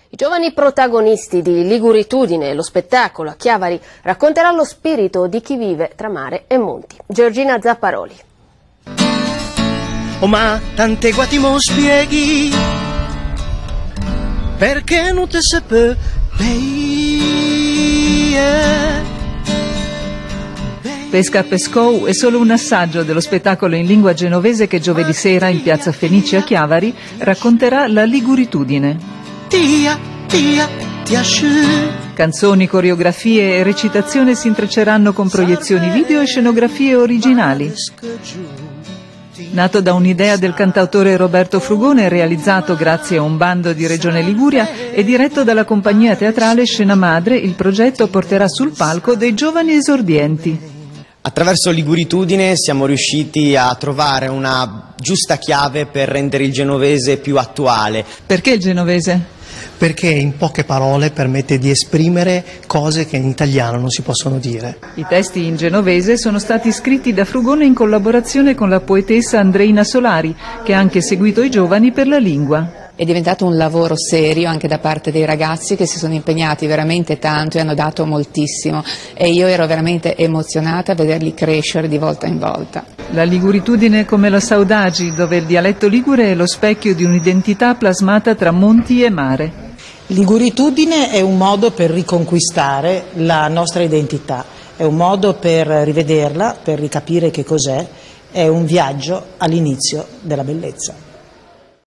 I giovani protagonisti di Liguritudine, lo spettacolo a Chiavari, racconterà lo spirito di chi vive tra mare e monti. Giorgina Zapparoli. Oh, ma tante guati mo spieghi perché non te seppe Pesca Pescou è solo un assaggio dello spettacolo in lingua genovese che giovedì sera in piazza Fenice a Chiavari racconterà la Liguritudine. Canzoni, coreografie e recitazione si intrecceranno con proiezioni video e scenografie originali. Nato da un'idea del cantautore Roberto Frugone, realizzato grazie a un bando di Regione Liguria e diretto dalla compagnia teatrale Scena Madre, il progetto porterà sul palco dei giovani esordienti. Attraverso Liguritudine siamo riusciti a trovare una giusta chiave per rendere il genovese più attuale. Perché il genovese? Perché in poche parole permette di esprimere cose che in italiano non si possono dire. I testi in genovese sono stati scritti da Frugone in collaborazione con la poetessa Andreina Solari, che ha anche seguito i giovani per la lingua. È diventato un lavoro serio anche da parte dei ragazzi che si sono impegnati veramente tanto e hanno dato moltissimo e io ero veramente emozionata a vederli crescere di volta in volta. La Liguritudine è come la Saudagi, dove il dialetto ligure è lo specchio di un'identità plasmata tra monti e mare. Liguritudine è un modo per riconquistare la nostra identità, è un modo per rivederla, per ricapire che cos'è un viaggio all'inizio della bellezza.